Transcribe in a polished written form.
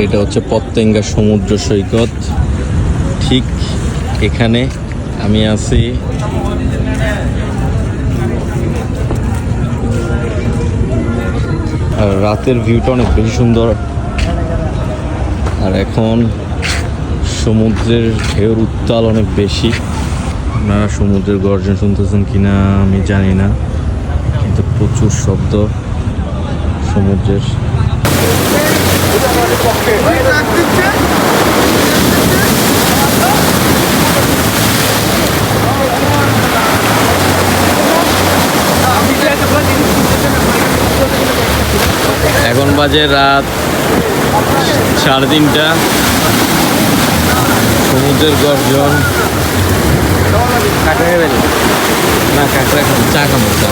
এটা হচ্ছে পতেঙ্গা সমুদ্র সৈকত। ঠিক এখানে আমি আছি। আর রাতের ভিউটা অনেক বেশি সুন্দর। আর এখন সমুদ্রের ঢেউর উত্তাল অনেক বেশি। আপনারা সমুদ্রের গর্জন শুনতেছেন কিনা আমি জানি না, কিন্তু প্রচুর শব্দ সমুদ্রের। এখন বাজে রাত 3:30। সমুদ্রের গর্জন। না কাঁকড়া চা খাবো চা।